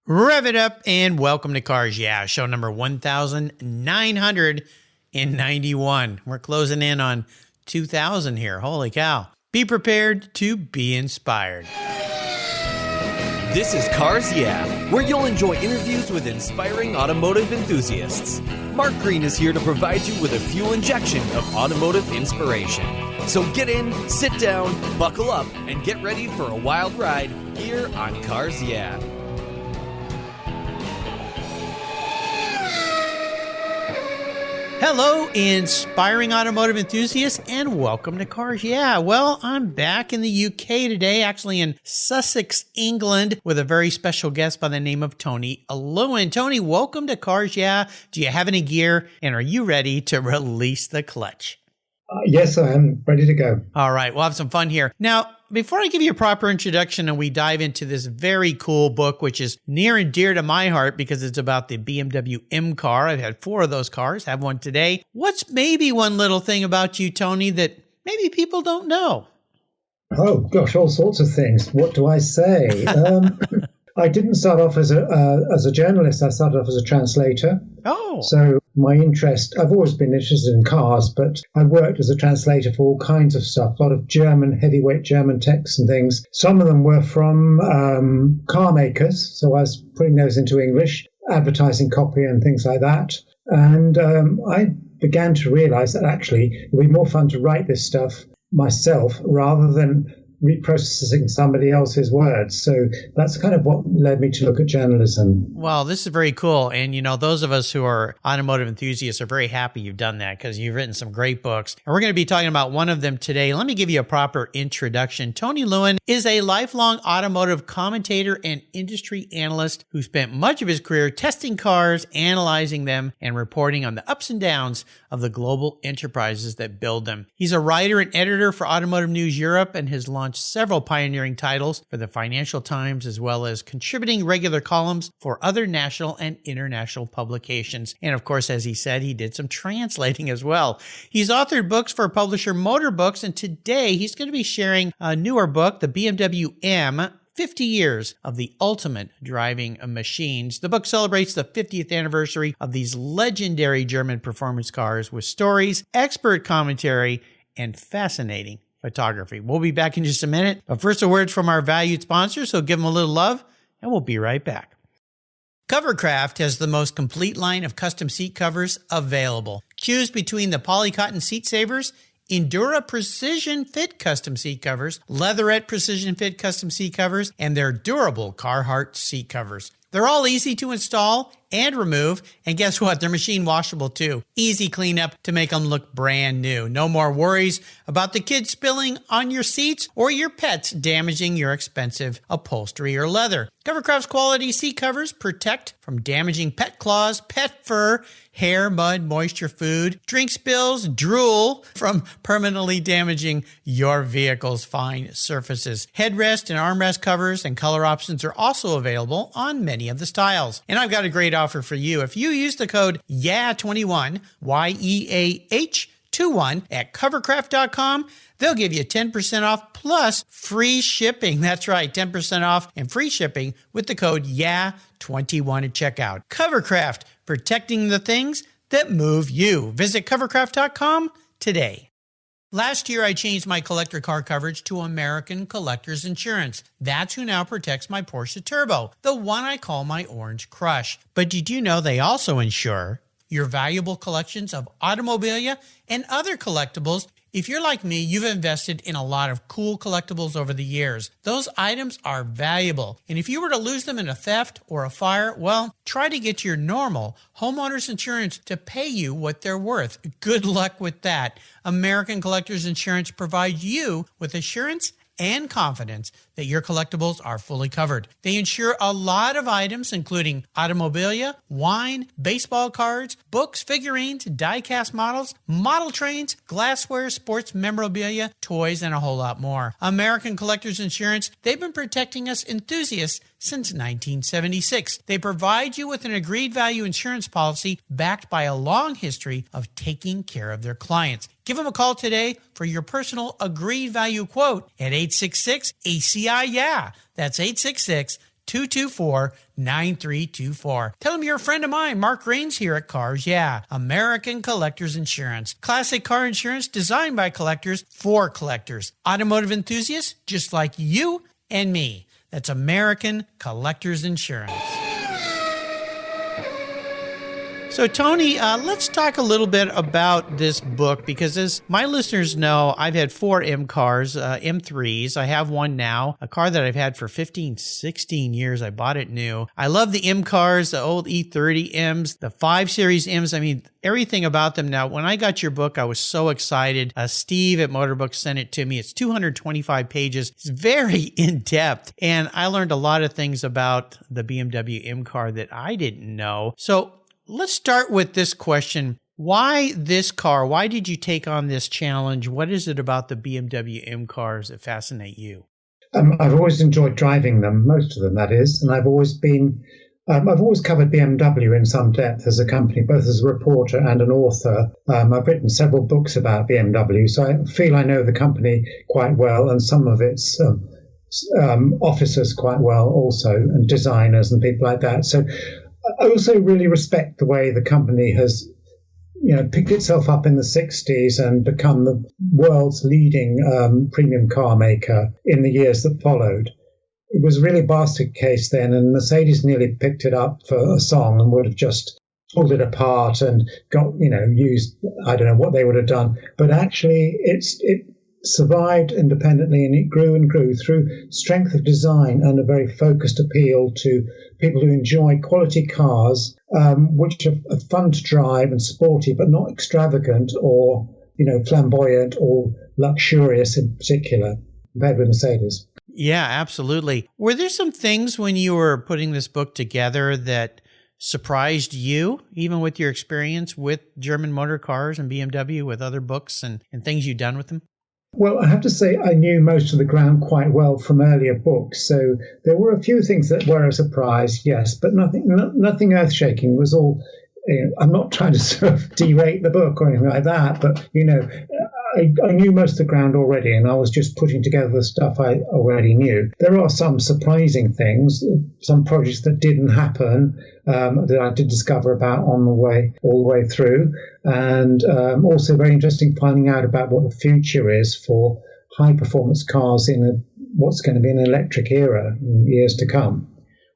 Rev it up and welcome to Cars Yeah, show number 1991. We're closing in on 2000 here. Holy cow. Be prepared to be inspired. This is Cars Yeah, where you'll enjoy interviews with inspiring automotive enthusiasts. Mark Green is here to provide you with a fuel injection of automotive inspiration. So get in, sit down, buckle up, and get ready for a wild ride here on Cars Yeah. Hello, inspiring automotive enthusiasts, and welcome to Cars Yeah. Well, I'm back in the UK today, actually in Sussex, England, with a very special guest by the name of Tony Lewin. Tony, welcome to Cars Yeah. Do you have any gear, and are you ready to release the clutch? Yes, I am ready to go. All right, we'll have some fun here. Now, before I give you a proper introduction and we dive into this very cool book, which is near and dear to my heart because it's about the BMW M car. I've had 4 of those cars, have one today. What's maybe one little thing about you, Tony, that maybe people don't know? Oh, gosh, all sorts of things. What do I say? I didn't start off as a journalist. I started off as a translator. Oh. So my interest, I've always been interested in cars, but I worked as a translator for all kinds of stuff, a lot of heavyweight German texts and things. Some of them were from car makers, so I was putting those into English, advertising copy and things like that. And I began to realize that actually it would be more fun to write this stuff myself rather than reprocessing somebody else's words. So that's kind of what led me to look at journalism. Well, this is very cool. And, you know, those of us who are automotive enthusiasts are very happy you've done that because you've written some great books. And we're going to be talking about one of them today. Let me give you a proper introduction. Tony Lewin is a lifelong automotive commentator and industry analyst who spent much of his career testing cars, analyzing them, and reporting on the ups and downs of the global enterprises that build them. He's a writer and editor for Automotive News Europe and has launched several pioneering titles for the Financial Times, as well as contributing regular columns for other national and international publications. And of course, as he said, he did some translating as well. He's authored books for publisher Motor Books, and today he's going to be sharing a newer book, the BMW M, 50 Years of the Ultimate Driving Machines. The book celebrates the 50th anniversary of these legendary German performance cars with stories, expert commentary, and fascinating photography. We'll be back in just a minute, but first a word from our valued sponsors, so give them a little love, and we'll be right back. Covercraft has the most complete line of custom seat covers available. Choose between the Polycotton Seat Savers, Endura Precision Fit custom seat covers, Leatherette Precision Fit custom seat covers, and their durable Carhartt seat covers. They're all easy to install and remove, and guess what? They're machine washable too. Easy cleanup to make them look brand new. No more worries about the kids spilling on your seats or your pets damaging your expensive upholstery or leather. Covercraft's quality seat covers protect from damaging pet claws, pet fur, hair, mud, moisture, food, drink spills, drool from permanently damaging your vehicle's fine surfaces. Headrest and armrest covers and color options are also available on many of the styles. And I've got a great offer for you. If you use the code YEAH21, YEAH21 at covercraft.com, they'll give you 10% off plus free shipping. That's right, 10% off and free shipping with the code YEAH21 at checkout. Covercraft, protecting the things that move you. Visit covercraft.com today. Last year, I changed my collector car coverage to American Collectors Insurance. That's who now protects my Porsche Turbo, the one I call my Orange Crush. But did you know they also insure your valuable collections of automobilia and other collectibles? If you're like me, you've invested in a lot of cool collectibles over the years. Those items are valuable, and if you were to lose them in a theft or a fire, well, try to get your normal homeowner's insurance to pay you what they're worth. Good luck with that. American Collectors Insurance provides you with assurance and confidence that your collectibles are fully covered. They insure a lot of items, including automobilia, wine, baseball cards, books, figurines, die-cast models, model trains, glassware, sports memorabilia, toys, and a whole lot more. American Collectors Insurance, they've been protecting us enthusiasts since 1976. They provide you with an agreed value insurance policy backed by a long history of taking care of their clients. Give them a call today for your personal agreed value quote at 866-ACI-YEAH. That's 866 888-224-9324. Tell them you're a friend of mine, Mark Rains here at Cars Yeah, American Collectors Insurance. Classic car insurance designed by collectors for collectors. Automotive enthusiasts just like you and me. That's American Collectors Insurance. So, Tony, let's talk a little bit about this book, because as my listeners know, I've had 4 M cars, M3s. I have one now, a car that I've had for 15, 16 years. I bought it new. I love the M cars, the old E30 M's, the 5 Series M's. I mean, everything about them. Now, when I got your book, I was so excited. Steve at Motorbooks sent it to me. It's 225 pages. It's very in-depth, and I learned a lot of things about the BMW M car that I didn't know. So, let's start with this question. Why this car? Why did you take on this challenge? What is it about the BMW M cars that fascinate you? I've always enjoyed driving them, most of them, that is. And I've always covered BMW in some depth as a company, both as a reporter and an author. I've written several books about BMW, so I feel I know the company quite well, and some of its officers quite well also, and designers and people like that. So I also really respect the way the company has, picked itself up in the 60s and become the world's leading premium car maker in the years that followed. It was a really basket case then, and Mercedes nearly picked it up for a song and would have just pulled it apart and got, used, I don't know what they would have done. But actually, it survived independently, and it grew and grew through strength of design and a very focused appeal to people who enjoy quality cars, which are fun to drive and sporty, but not extravagant or, flamboyant or luxurious in particular, compared with Mercedes. Yeah, absolutely. Were there some things when you were putting this book together that surprised you, even with your experience with German motor cars and BMW, with other books and things you've done with them? Well, I have to say I knew most of the ground quite well from earlier books, so there were a few things that were a surprise, yes, but nothing earth-shaking. It was all, I'm not trying to sort of derate the book or anything like that, but, I knew most of the ground already, and I was just putting together the stuff I already knew. There are some surprising things, some projects that didn't happen that I did discover about on the way, all the way through, and also very interesting finding out about what the future is for high-performance cars in what's going to be an electric era in years to come.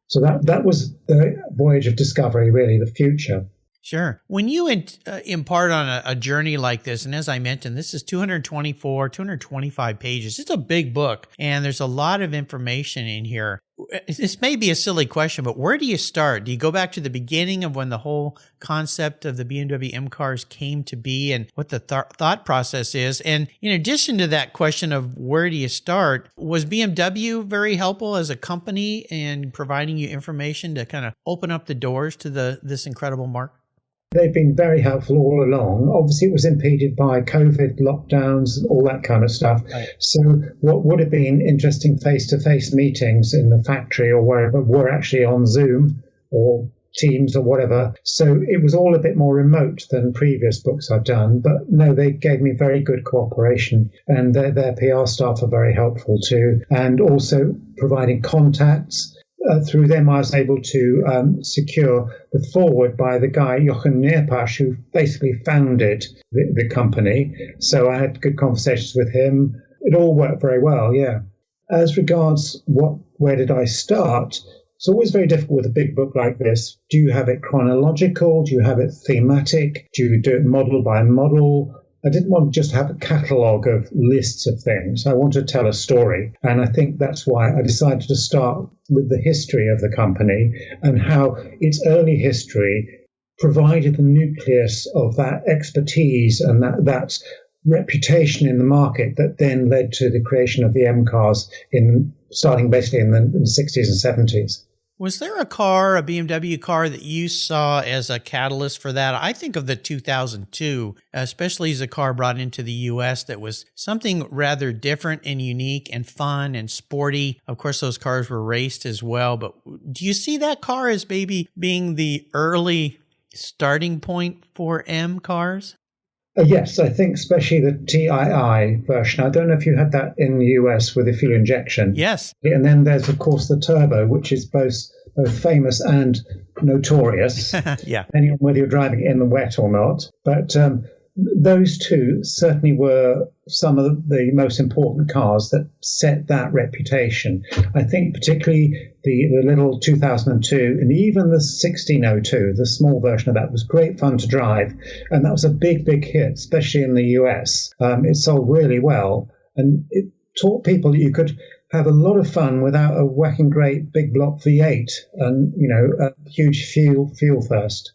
So that was the voyage of discovery, really, the future. Sure. When you impart on a journey like this, and as I mentioned, this is 225 pages. It's a big book, and there's a lot of information in here. This may be a silly question, but where do you start? Do you go back to the beginning of when the whole concept of the BMW M cars came to be and what the thought process is? And in addition to that question of where do you start, was BMW very helpful as a company in providing you information to kind of open up the doors to this incredible market? They've been very helpful all along. Obviously, it was impeded by COVID, lockdowns, all that kind of stuff. Right. So what would have been interesting face-to-face meetings in the factory or wherever were actually on Zoom or Teams or whatever. So it was all a bit more remote than previous books I've done. But no, they gave me very good cooperation, and their PR staff are very helpful too. And also providing contacts. Through them, I was able to secure the forward by the guy, Jochen Neerpasch, who basically founded the company. So I had good conversations with him. It all worked very well, yeah. As regards where did I start, it's always very difficult with a big book like this. Do you have it chronological? Do you have it thematic? Do you do it model by model? I didn't want to just have a catalogue of lists of things. I wanted to tell a story. And I think that's why I decided to start with the history of the company and how its early history provided the nucleus of that expertise and that reputation in the market that then led to the creation of the M cars starting basically in the 60s and 70s. Was there a car, a BMW car, that you saw as a catalyst for that? I think of the 2002, especially as a car brought into the U.S. that was something rather different and unique and fun and sporty. Of course, those cars were raced as well. But do you see that car as maybe being the early starting point for M cars? Yes, I think especially the TII version. I don't know if you had that in the US with the fuel injection. Yes. And then there's, of course, the turbo, which is both famous and notorious, Yeah. depending on whether you're driving in the wet or not. But those two certainly were some of the most important cars that set that reputation. I think particularly the little 2002 and even the 1602, the small version of that, was great fun to drive. And that was a big, big hit, especially in the US. It sold really well. And it taught people that you could have a lot of fun without a whacking great big block V8 and, a huge fuel thirst.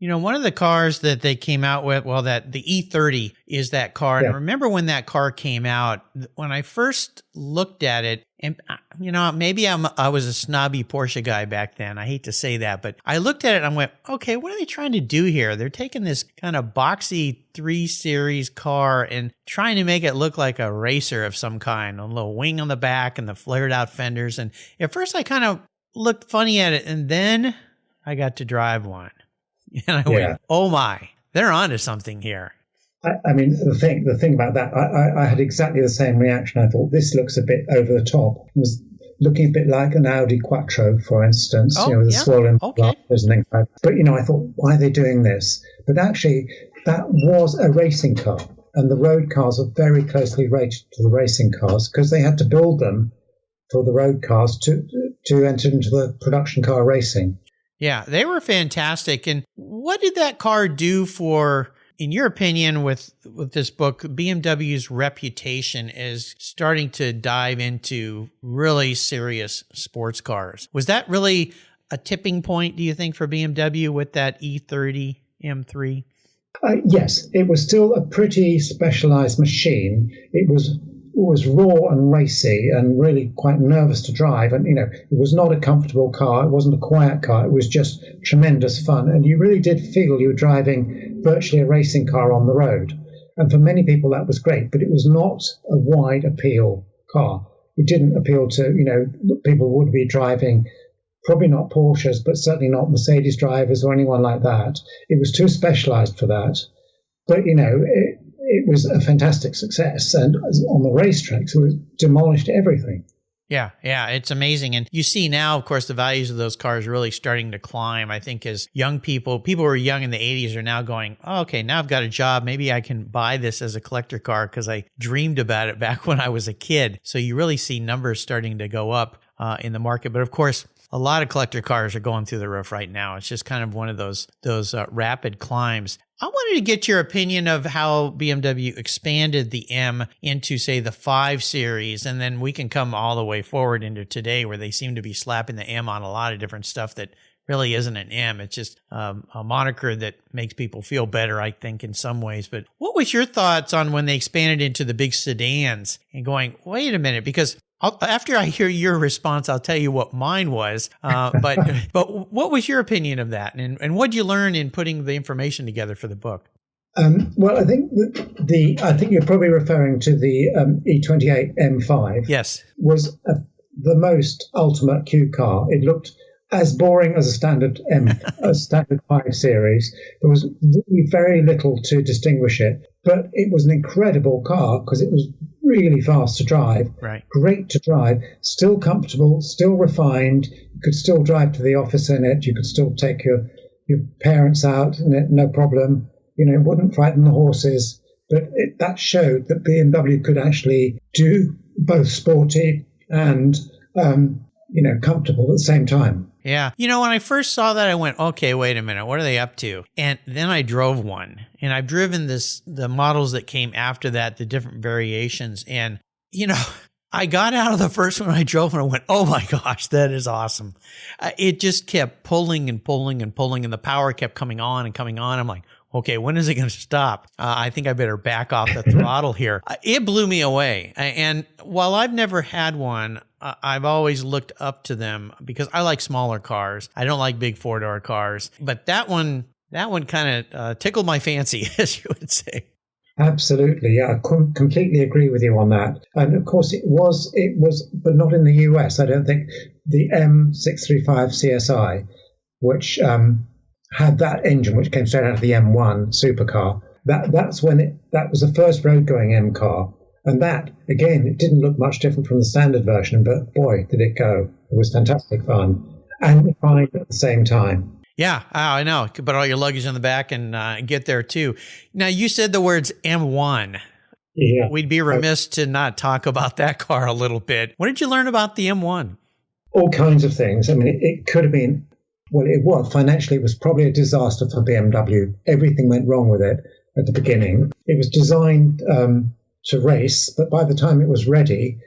One of the cars that they came out with, that the E30 is that car. And I remember when that car came out, when I first looked at it, and maybe I was a snobby Porsche guy back then. I hate to say that, but I looked at it and I went, okay, what are they trying to do here? They're taking this kind of boxy 3 Series car and trying to make it look like a racer of some kind, a little wing on the back and the flared out fenders. And at first I kind of looked funny at it, and then I got to drive one. And I went, oh my, they're onto something here. I mean, the thing about that, I had exactly the same reaction. I thought, this looks a bit over the top. It was looking a bit like an Audi Quattro, for instance, with the swollen blasters and things like that. But, I thought, why are they doing this? But actually, that was a racing car. And the road cars are very closely rated to the racing cars because they had to build them for the road cars to enter into the production car racing. Yeah, they were fantastic. And what did that car do for, in your opinion, with this book, BMW's reputation as starting to dive into really serious sports cars? Was that really a tipping point, do you think, for BMW with that E30 M3? Yes, it was still a pretty specialized machine. It was raw and racy and really quite nervous to drive. And, it was not a comfortable car. It wasn't a quiet car. It was just tremendous fun. And you really did feel you were driving virtually a racing car on the road. And for many people, that was great. But it was not a wide appeal car. It didn't appeal to, people would be driving, probably not Porsches, but certainly not Mercedes drivers or anyone like that. It was too specialized for that. But, it was a fantastic success, and on the racetracks, it demolished everything. Yeah, it's amazing. And you see now, of course, the values of those cars really starting to climb. I think as young people who were young in the 80s are now going, oh, okay, now I've got a job. Maybe I can buy this as a collector car because I dreamed about it back when I was a kid. So you really see numbers starting to go up in the market. But of course, a lot of collector cars are going through the roof right now. It's just kind of one of those rapid climbs. I wanted to get your opinion of how BMW expanded the M into, say, the 5 Series, and then we can come all the way forward into today where they seem to be slapping the M on a lot of different stuff that really isn't an M. It's just a moniker that makes people feel better, I think, in some ways. But what was your thoughts on when they expanded into the big sedans and going, wait a minute, because after I hear your response, I'll tell you what mine was. But what was your opinion of that? And what did you learn in putting the information together for the book? Well, I think I think you're probably referring to the E28 M5. Yes, was the most ultimate Q car. It looked as boring as a standard a standard 5 Series. There was really very little to distinguish it, but it was an incredible car because it was really fast to drive, great to drive, still comfortable, still refined. You could still drive to the office in it. You could still take your parents out in it, no problem. It wouldn't frighten the horses. But that showed that BMW could actually do both sporty and comfortable at the same time. Yeah. When I first saw that, I went, okay, wait a minute. What are they up to? And then I drove one, and I've driven the models that came after that, the different variations. And, I got out of the first one I drove and I went, oh my gosh, that is awesome. It just kept pulling and pulling and pulling, and the power kept coming on and coming on. I'm like, okay, when is it going to stop? I think I better back off the throttle here. It blew me away. And while I've never had one, I've always looked up to them because I like smaller cars. I don't like big 4-door cars. But that one kind of tickled my fancy, as you would say. Absolutely. Yeah, I completely agree with you on that. And of course, it was, but not in the US. I don't think the M635 CSI, which had that engine, which came straight out of the M1 supercar, That's when that was the first road-going M car. And that, again, it didn't look much different from the standard version, but boy, did it go. It was fantastic fun and fine at the same time. Yeah, I know. You could put all your luggage in the back and get there too. Now, you said the words M1. Yeah. We'd be remiss to not talk about that car a little bit. What did you learn about the M1? All kinds of things. I mean, it could have been, well, it was. Financially, it was probably a disaster for BMW. Everything went wrong with it at the beginning. It was designed to race, but by the time it was ready,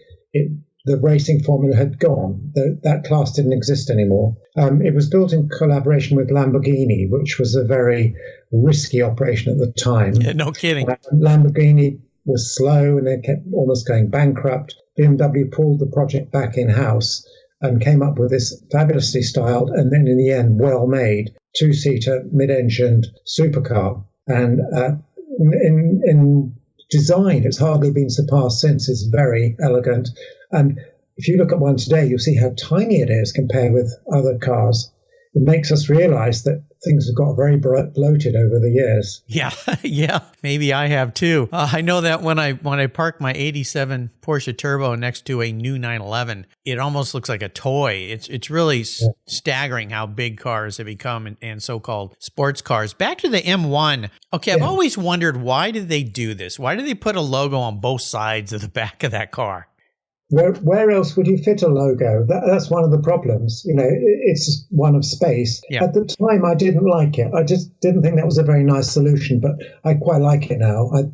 the racing formula had gone. That class didn't exist anymore. It was built in collaboration with Lamborghini, which was a very risky operation at the time. Yeah, no kidding. Lamborghini was slow and they kept almost going bankrupt. BMW pulled the project back in-house and came up with this fabulously styled and then in the end well-made two-seater mid-engined supercar. And in design, it's hardly been surpassed since. It's very elegant. And if you look at one today, you'll see how tiny it is compared with other cars. It makes us realize that things have got very bloated over the years. Yeah, yeah, maybe I have too. I know that when I park my 87 Porsche Turbo next to a new 911, it almost looks like a toy. It's really staggering how big cars have become and so-called sports cars. Back to the M1. Okay, I've always wondered, why did they do this? Why did they put a logo on both sides of the back of that car? Where else would you fit a logo? That's one of the problems. You know, it's one of space. Yeah. At the time, I didn't like it. I just didn't think that was a very nice solution, but I quite like it now. I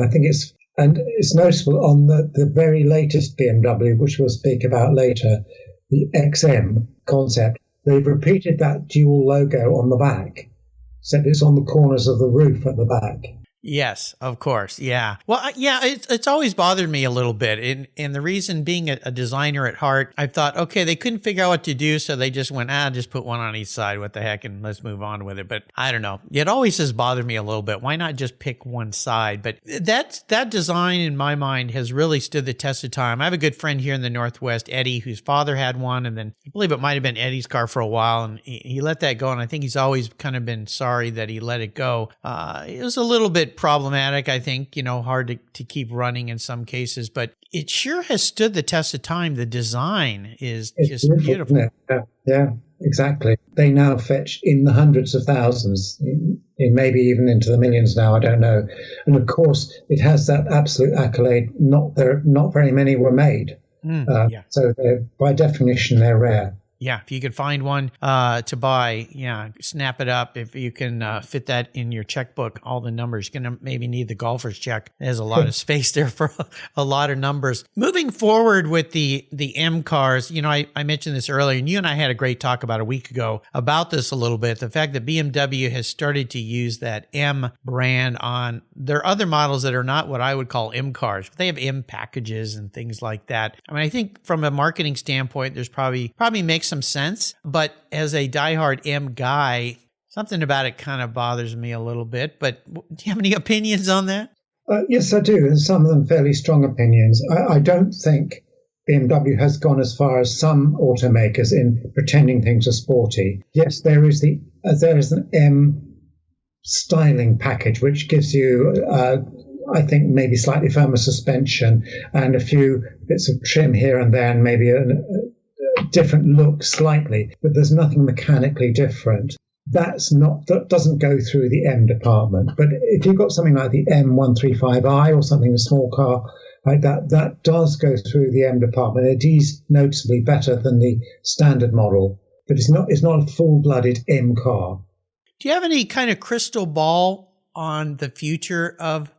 think it's noticeable on the very latest BMW, which we'll speak about later, the XM concept. They've repeated that dual logo on the back, except it's on the corners of the roof at the back. Yes, of course. Yeah. Well, it's always bothered me a little bit. And the reason being a designer at heart, I thought, okay, they couldn't figure out what to do. So they just went, just put one on each side. What the heck? And let's move on with it. But I don't know. It always has bothered me a little bit. Why not just pick one side? But that design in my mind has really stood the test of time. I have a good friend here in the Northwest, Eddie, whose father had one. And then I believe it might have been Eddie's car for a while. And he let that go. And I think he's always kind of been sorry that he let it go. It was a little bit problematic, I think, hard to keep running in some cases, but it sure has stood the test of time. The design is just beautiful. Yeah, exactly. They now fetch in the hundreds of thousands, maybe even into the millions now, I don't know. And of course, it has that absolute accolade, not very many were made. So by definition, they're rare. Yeah, if you could find one to buy, snap it up. If you can fit that in your checkbook, all the numbers, you're going to maybe need the golfer's check. There's a lot of space there for a lot of numbers. Moving forward with the M cars, I mentioned this earlier, and you and I had a great talk about a week ago about this a little bit. The fact that BMW has started to use that M brand on their other models that are not what I would call M cars, but they have M packages and things like that. I mean, I think from a marketing standpoint, there's probably makes some sense, but as a diehard M guy, something about it kind of bothers me a little bit. But do you have any opinions on that? Yes, I do, and some of them fairly strong opinions. I don't think BMW has gone as far as some automakers in pretending things are sporty. Yes, there is an M styling package which gives you I think maybe slightly firmer suspension and a few bits of trim here and there, and maybe a different look slightly, but there's nothing mechanically different. That doesn't go through the M department. But if you've got something like the M135i or something, a small car like that does go through the M department. It is noticeably better than the standard model, but it's not a full-blooded M car. Do you have any kind of crystal ball on the future of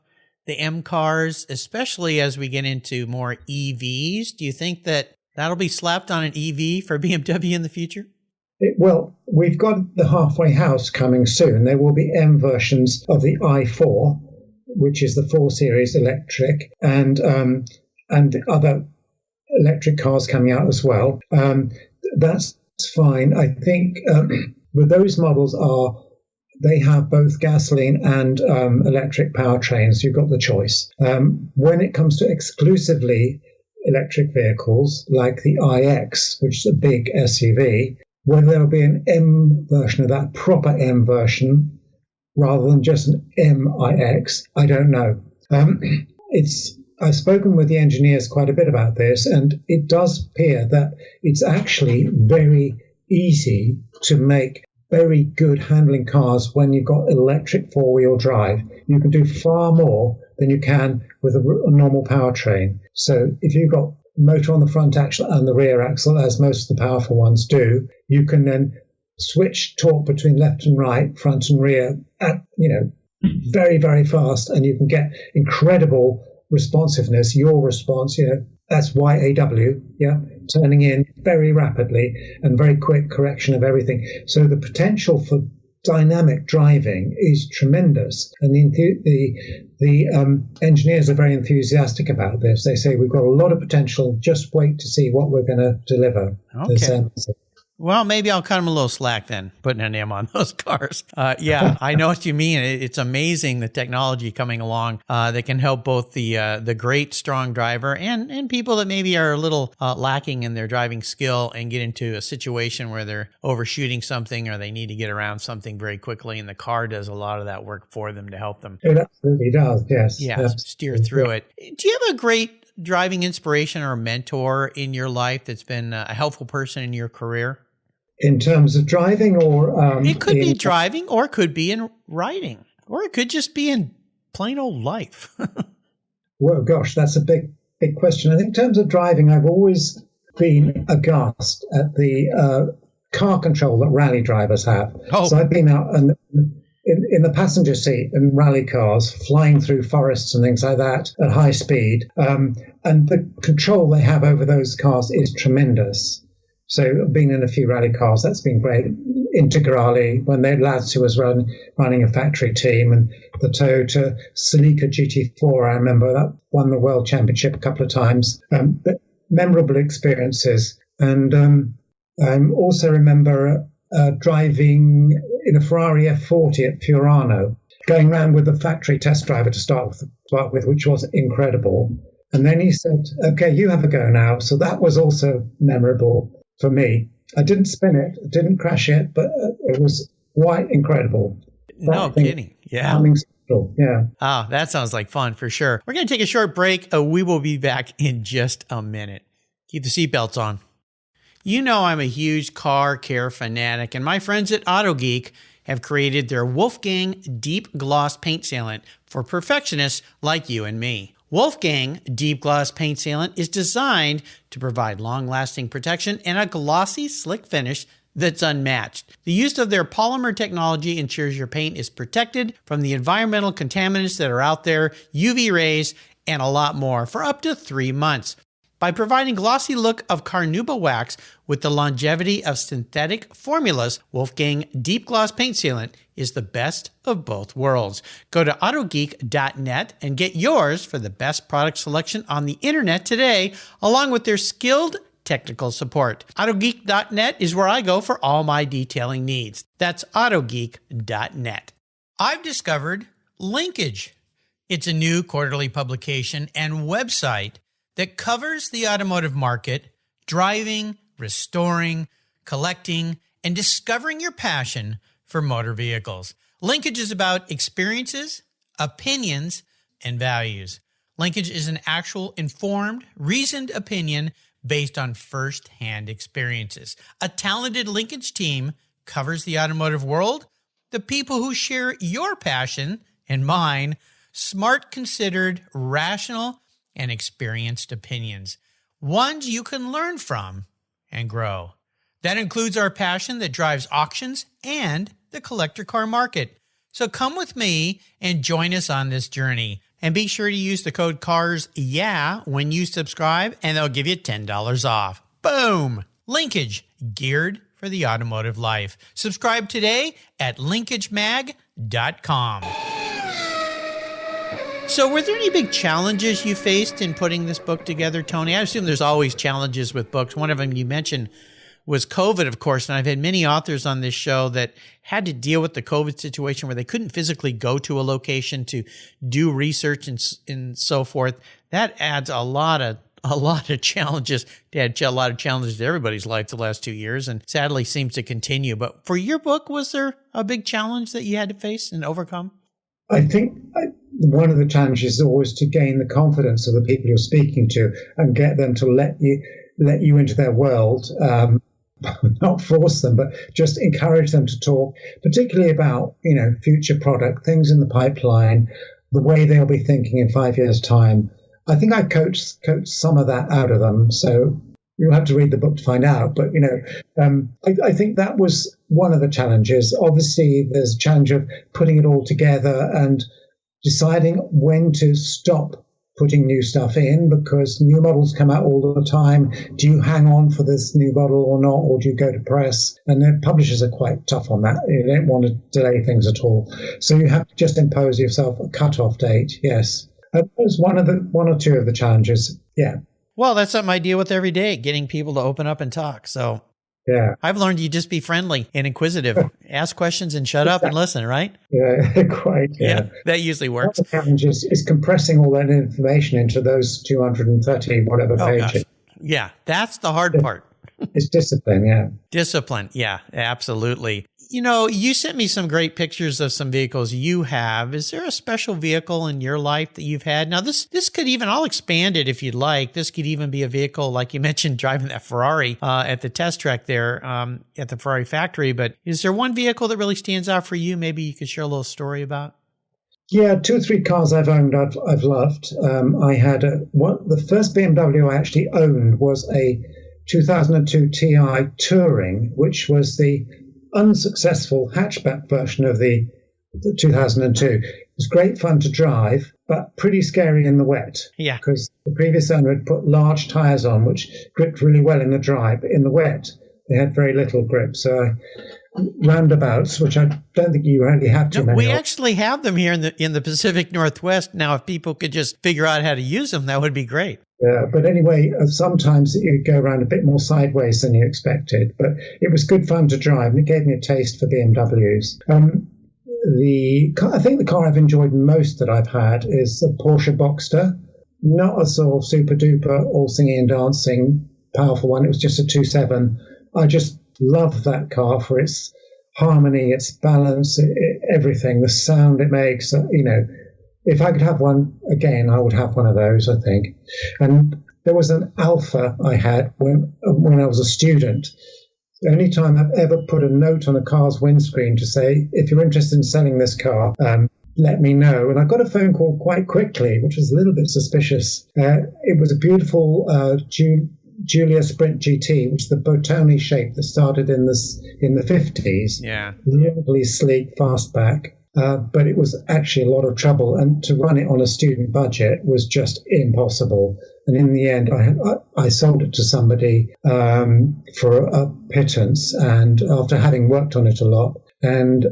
the M cars, especially as we get into more EVs? Do you think that'll be slapped on an EV for BMW in the future? Well, we've got the halfway house coming soon. There will be M versions of the i4, which is the 4 Series electric, and other electric cars coming out as well. That's fine. I think with those models they have both gasoline and electric powertrains. You've got the choice. When it comes to exclusively electric vehicles like the iX, which is a big SUV, whether there will be an M version of that, proper M version, rather than just an MIX, I don't know. I've spoken with the engineers quite a bit about this, and it does appear that it's actually very easy to make very good handling cars when you've got electric four-wheel drive. You can do far more than you can with a normal powertrain. So if you've got motor on the front axle and the rear axle, as most of the powerful ones do, you can then switch torque between left and right, front and rear at, very, very fast, and you can get incredible responsiveness. Your response, that's YAW, turning in very rapidly and very quick correction of everything. So the potential for dynamic driving is tremendous, and the engineers are very enthusiastic about this. They say we've got a lot of potential. Just wait to see what we're going to deliver. Okay. Well, maybe I'll cut them a little slack then, putting an M on those cars. Yeah, I know what you mean. It's amazing the technology coming along that can help both the great, strong driver and people that maybe are a little lacking in their driving skill and get into a situation where they're overshooting something or they need to get around something very quickly, and the car does a lot of that work for them to help them. It absolutely does, yes. Yeah, steer through it. Do you have a great driving inspiration or mentor in your life that's been a helpful person in your career? In terms of driving, or it could be driving, or it could be in writing, or it could just be in plain old life. Well, gosh, that's a big question. I think in terms of driving, I've always been aghast at the car control that rally drivers have. Oh. So I've been out in the passenger seat in rally cars, flying through forests and things like that at high speed, and the control they have over those cars is tremendous. So I've been in a few rally cars. That's been great. Integrale, when they had lads who was running a factory team, and the Toyota Celica GT4, I remember that won the world championship a couple of times. But memorable experiences. And I also remember driving in a Ferrari F40 at Fiorano, going around with the factory test driver to start with, which was incredible. And then he said, "Okay, you have a go now." So that was also memorable for me. I didn't spin it, didn't crash it, but it was quite incredible. No kidding. Yeah. Yeah. Oh, that sounds like fun for sure. We're going to take a short break. We will be back in just a minute. Keep the seatbelts on. You know I'm a huge car care fanatic, and my friends at AutoGeek have created their Wolfgang Deep Gloss Paint Sealant for perfectionists like you and me. Wolfgang Deep Gloss Paint Sealant is designed to provide long-lasting protection and a glossy, slick finish that's unmatched. The use of their polymer technology ensures your paint is protected from the environmental contaminants that are out there, UV rays, and a lot more for up to 3 months. By providing glossy look of carnauba wax with the longevity of synthetic formulas, Wolfgang Deep Gloss Paint Sealant is the best of both worlds. Go to autogeek.net and get yours for the best product selection on the internet today, along with their skilled technical support. Autogeek.net is where I go for all my detailing needs. That's autogeek.net. I've discovered Linkage. It's a new quarterly publication and website that covers the automotive market, driving, restoring, collecting, and discovering your passion for motor vehicles. Linkage is about experiences, opinions, and values. Linkage is an actual informed, reasoned opinion based on first-hand experiences. A talented Linkage team covers the automotive world, the people who share your passion and mine, smart, considered, rational, and experienced opinions, ones you can learn from and grow. That includes our passion that drives auctions and the collector car market. So come with me and join us on this journey. And be sure to use the code CARSYEAH when you subscribe, and they'll give you $10 off. Boom! Linkage, geared for the automotive life. Subscribe today at linkagemag.com. So were there any big challenges you faced in putting this book together, Tony? I assume there's always challenges with books. One of them you mentioned was COVID, of course, and I've had many authors on this show that had to deal with the COVID situation where they couldn't physically go to a location to do research and so forth. That adds a lot of a lot of challenges. Had a lot of challenges in everybody's life the last 2 years, and sadly seems to continue. But for your book, was there a big challenge that you had to face and overcome? I think one of the challenges is always to gain the confidence of the people you're speaking to and get them to let you into their world. Not force them, but just encourage them to talk, particularly about, future product, things in the pipeline, the way they'll be thinking in 5 years' time. I think I coached some of that out of them. So you'll have to read the book to find out. But, I think that was one of the challenges. Obviously, there's a challenge of putting it all together and deciding when to stop putting new stuff in, because new models come out all the time. Do you hang on for this new model or not, or do you go to press? And the publishers are quite tough on that. They don't want to delay things at all. So you have to just impose yourself a cut-off date. Yes, that was one or two of the challenges. Yeah. Well, that's something I deal with every day, getting people to open up and talk. So yeah, I've learned you just be friendly and inquisitive, ask questions and shut up and listen, right? Yeah, quite. Yeah, that usually works. The challenge is compressing all that information into those 230 whatever pages. Gosh. Yeah, that's the hard part. It's discipline, yeah. Discipline, yeah, absolutely. You sent me some great pictures of some vehicles you have. Is there a special vehicle in your life that you've had? Now, this could even, I'll expand it if you'd like. This could even be a vehicle, like you mentioned, driving that Ferrari at the test track there at the Ferrari factory. But is there one vehicle that really stands out for you? Maybe you could share a little story about? Yeah, 2 or 3 cars I've owned, I've loved. I had the first BMW I actually owned was a 2002 Ti Touring, which was the unsuccessful hatchback version of the 2002. It was great fun to drive, but pretty scary in the wet. Yeah. Because the previous owner had put large tyres on, which gripped really well in the dry, but in the wet, they had very little grip. So roundabouts, which I don't think you really have too many. We actually have them here in the Pacific Northwest. Now, if people could just figure out how to use them, that would be great. Yeah, but anyway, sometimes you go around a bit more sideways than you expected. But it was good fun to drive, and it gave me a taste for BMWs. I think the car I've enjoyed most that I've had is the Porsche Boxster. Not a sort of super duper, all singing and dancing, powerful one. It was just a 2.7. I just love that car for its harmony, its balance, everything, the sound it makes. If I could have one again, I would have one of those, I think. And there was an Alpha I had when I was a student. The only time I've ever put a note on a car's windscreen to say, if you're interested in selling this car, let me know. And I got a phone call quite quickly, which was a little bit suspicious. It was a beautiful Giulia Sprint GT, which is the Bertone shape that started in the 50s. Yeah. Really sleek, fastback. But it was actually a lot of trouble, and to run it on a student budget was just impossible. And in the end, I sold it to somebody for a pittance, and after having worked on it a lot, and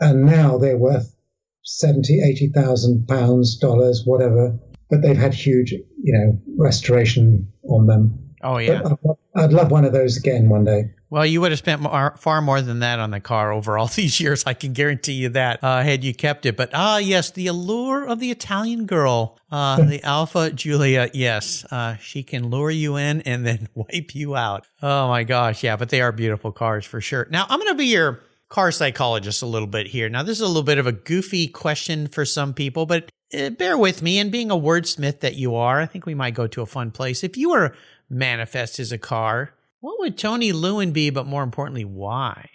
now they're worth £80,000, dollars, whatever. But they've had huge, restoration on them. Oh yeah, but I'd love one of those again one day. Well, you would have spent far more than that on the car over all these years. I can guarantee you that had you kept it. But yes, the allure of the Italian girl, the Alpha Giulia. Yes, she can lure you in and then wipe you out. Oh my gosh, yeah. But they are beautiful cars for sure. Now I'm going to be your car psychologist a little bit here. Now this is a little bit of a goofy question for some people, but bear with me. And being a wordsmith that you are, I think we might go to a fun place. If you were manifest as a car, what would Tony Lewin be, but more importantly, why?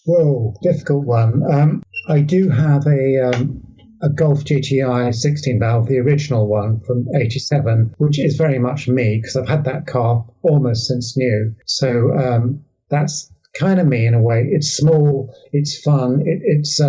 Whoa, difficult one. I do have a Golf GTI 16 valve, the original one from 87, which is very much me because I've had that car almost since new. So that's kind of me in a way. It's small, it's fun, it's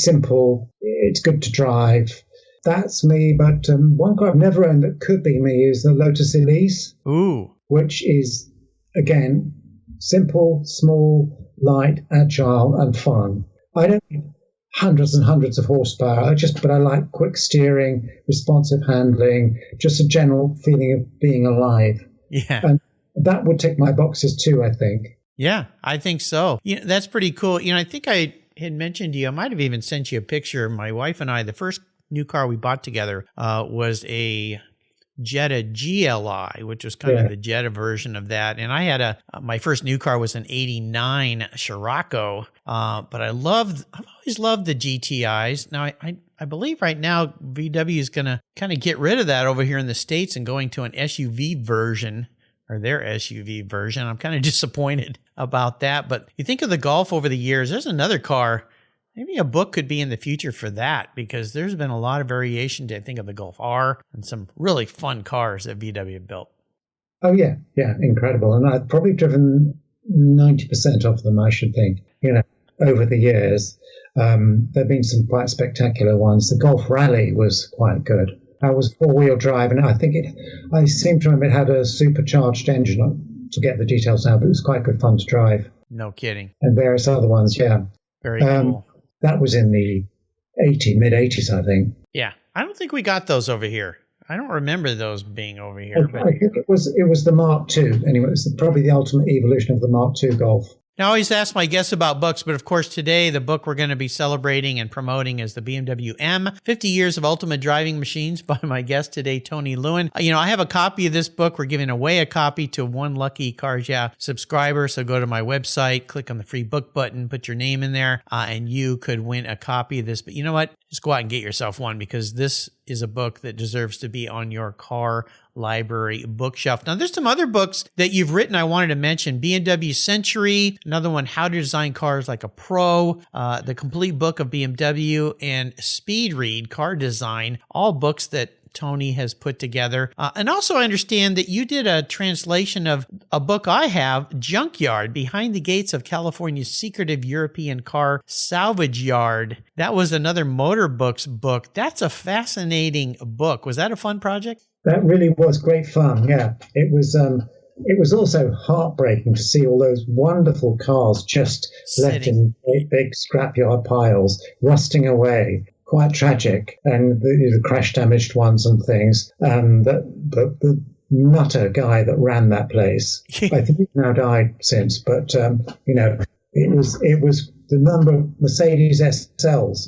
simple, it's good to drive. That's me, but one car I've never owned that could be me is the Lotus Elise. Ooh. Which is, again, simple, small, light, agile, and fun. I don't need hundreds and hundreds of horsepower, but I like quick steering, responsive handling, just a general feeling of being alive. Yeah. And that would tick my boxes too, I think. Yeah, I think so. That's pretty cool. I think I had mentioned to you, I might have even sent you a picture. My wife and I, the first new car we bought together was a Jetta GLI, which was kind of the Jetta version of that. And I had my first new car was an 89 Scirocco, but I've always loved the GTIs. Now, I believe right now VW is going to kind of get rid of that over here in the States and going to an SUV version, or their SUV version. I'm kind of disappointed about that. But you think of the Golf over the years, there's another car. Maybe a book could be in the future for that, because there's been a lot of variation to, I think, of the Golf R and some really fun cars that VW built. Oh, yeah. Yeah, incredible. And I've probably driven 90% of them, I should think, over the years. There have been some quite spectacular ones. The Golf Rally was quite good. That was four-wheel drive, and I seem to remember it had a supercharged engine. To get the details now, but it was quite good fun to drive. No kidding. And various other ones, yeah. Very cool. That was in the mid-80s, I think. Yeah. I don't think we got those over here. I don't remember those being over here. I think it was the Mark II. Anyway, it was probably the ultimate evolution of the Mark II Golf. Now, I always ask my guests about books, but of course today the book we're going to be celebrating and promoting is the BMW M, 50 Years of Ultimate Driving Machines by my guest today, Tony Lewin. I have a copy of this book. We're giving away a copy to one lucky Cars Yeah subscriber. So go to my website, click on the free book button, put your name in there, and you could win a copy of this. But you know what? Just go out and get yourself one, because this is a book that deserves to be on your car library bookshelf. Now, there's some other books that you've written I wanted to mention. BMW Century, another one, How to Design Cars Like a Pro, The Complete Book of BMW, and Speed Read, Car Design, all books that Tony has put together. And also I understand that you did a translation of a book I have, Junkyard, Behind the Gates of California's Secretive European Car Salvage Yard. That was another Motor Books book. That's a fascinating book. Was that a fun project? That really was great fun, yeah. It was also heartbreaking to see all those wonderful cars just left in big scrapyard piles, rusting away. Quite tragic, and the crash damaged ones and things. The nutter guy that ran that place, I think he's now died since, but it was the number of Mercedes SLs,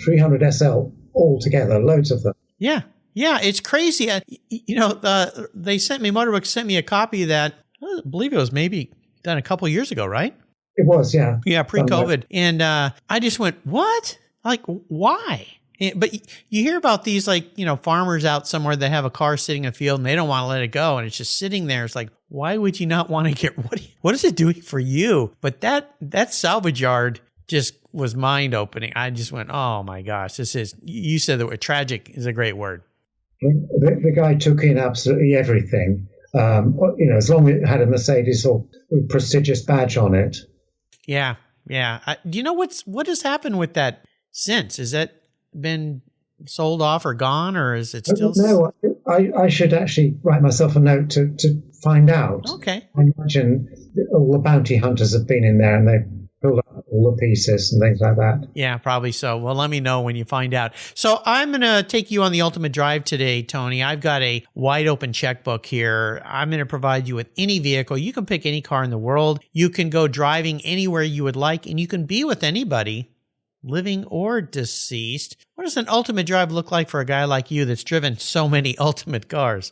300 SL altogether, loads of them. Yeah, it's crazy. They sent me, Motorbooks sent me a copy of that. I believe it was maybe done a couple years ago, right? It was, yeah. Yeah, pre-COVID, and I just went, what? Like, why? But you hear about these, farmers out somewhere that have a car sitting in a field and they don't want to let it go, and it's just sitting there. It's like, why would you not want to get, what is it doing for you? But that salvage yard just was mind opening. I just went, oh my gosh, you said the word tragic is a great word. The guy took in absolutely everything. As long as it had a Mercedes or prestigious badge on it. Yeah. Do you know what has happened with that since? Has that been sold off or gone, or is it still? No, I should actually write myself a note to find out. Okay. I imagine all the bounty hunters have been in there and they've pulled up all the pieces and things like that. Yeah, probably so. Well, let me know when you find out. So I'm going to take you on the ultimate drive today, Tony. I've got a wide open checkbook here. I'm going to provide you with any vehicle. You can pick any car in the world. You can go driving anywhere you would like, and you can be with anybody, living or deceased. What does an ultimate drive look like for a guy like you that's driven so many ultimate cars?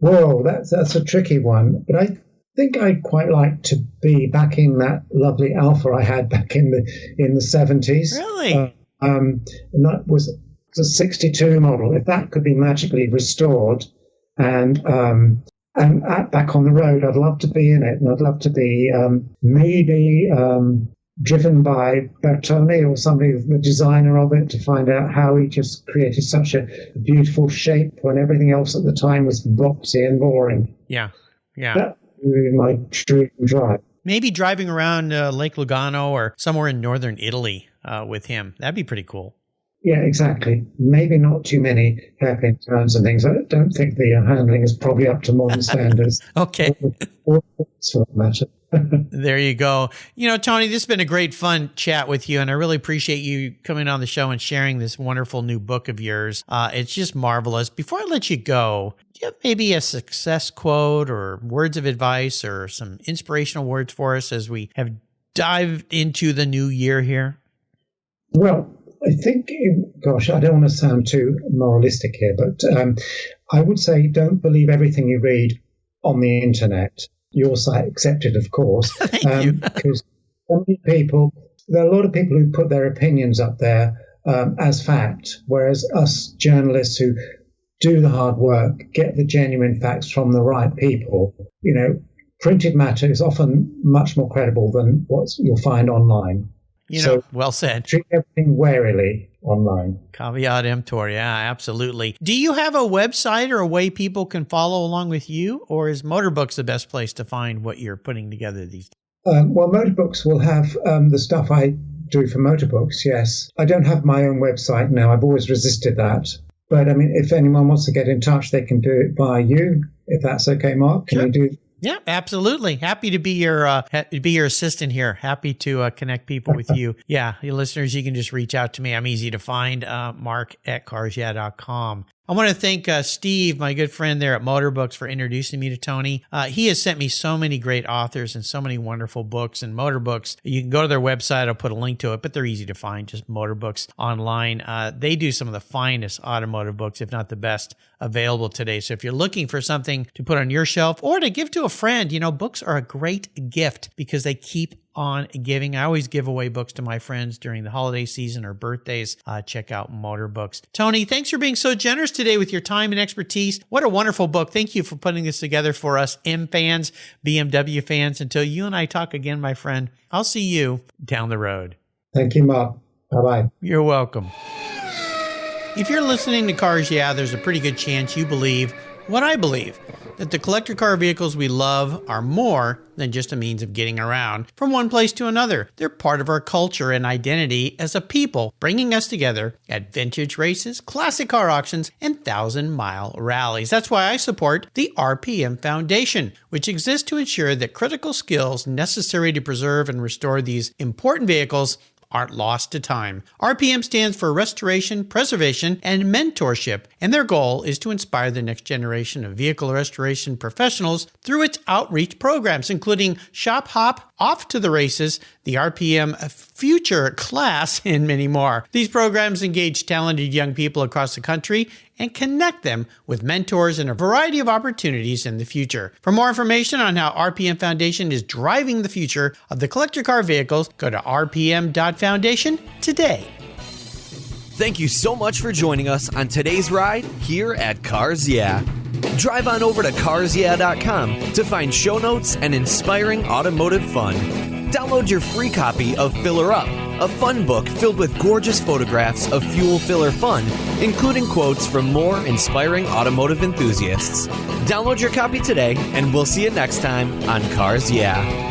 Whoa, that's a tricky one. But I think I'd quite like to be back in that lovely Alpha I had back in the 70s. Really? And that was a 62 model. If that could be magically restored and back on the road, I'd love to be in it, and I'd love to be maybe driven by Bertone or somebody, the designer of it, to find out how he just created such a beautiful shape when everything else at the time was boxy and boring. Yeah. That would be my dream drive. Maybe driving around Lake Lugano or somewhere in northern Italy with him. That'd be pretty cool. Yeah, exactly. Maybe not too many hairpin turns and things. I don't think the handling is probably up to modern standards. Okay. Or for that matter. There you go. Tony, this has been a great fun chat with you, and I really appreciate you coming on the show and sharing this wonderful new book of yours. It's just marvelous. Before I let you go, do you have maybe a success quote or words of advice or some inspirational words for us as we have dived into the new year here? Well, I think, gosh, I don't want to sound too moralistic here, but I would say don't believe everything you read on the internet. Your site accepted, of course. Thank you. Because there are a lot of people who put their opinions up there as fact, whereas us journalists who do the hard work, get the genuine facts from the right people, printed matter is often much more credible than what you'll find online. Well said. Treat everything warily online. Caveat emptor. Yeah, absolutely. Do you have a website or a way people can follow along with you, or is Motorbooks the best place to find what you're putting together these days? Well, Motorbooks will have the stuff I do for Motorbooks, yes. I don't have my own website now. I've always resisted that. But, I mean, if anyone wants to get in touch, they can do it via you, if that's okay, Mark. Can you do? Yeah, absolutely. Happy to be your assistant here. Happy to connect people with you. Yeah, your listeners, you can just reach out to me. I'm easy to find, mark@carsyeah.com. I want to thank Steve, my good friend there at Motorbooks, for introducing me to Tony. He has sent me so many great authors and so many wonderful books and Motorbooks. You can go to their website. I'll put a link to it, but they're easy to find, just Motorbooks online. They do some of the finest automotive books, if not the best, available today. So if you're looking for something to put on your shelf or to give to a friend, books are a great gift because they keep on giving. I always give away books to my friends during the holiday season or birthdays. Check out Motorbooks. Tony, thanks for being so generous today with your time and expertise. What a wonderful book. Thank you for putting this together for us M fans, BMW fans. Until you and I talk again, my friend, I'll see you down the road. Thank you, Mark. Bye-bye. You're welcome. If you're listening to Cars Yeah, there's a pretty good chance you believe what I believe, that the collector car vehicles we love are more than just a means of getting around from one place to another. They're part of our culture and identity as a people, bringing us together at vintage races, classic car auctions, and 1,000-mile rallies. That's why I support the RPM Foundation, which exists to ensure that critical skills necessary to preserve and restore these important vehicles aren't lost to time. RPM stands for Restoration, Preservation, and Mentorship, and their goal is to inspire the next generation of vehicle restoration professionals through its outreach programs, including Shop Hop, Off to the Races, the RPM Future Class, and many more. These programs engage talented young people across the country and connect them with mentors and a variety of opportunities in the future. For more information on how RPM Foundation is driving the future of the collector car vehicles, go to rpm.foundation today. Thank you so much for joining us on today's ride here at Cars Yeah. Drive on over to carsyeah.com to find show notes and inspiring automotive fun. Download your free copy of Filler Up, a fun book filled with gorgeous photographs of fuel filler fun, including quotes from more inspiring automotive enthusiasts. Download your copy today, and we'll see you next time on Cars Yeah.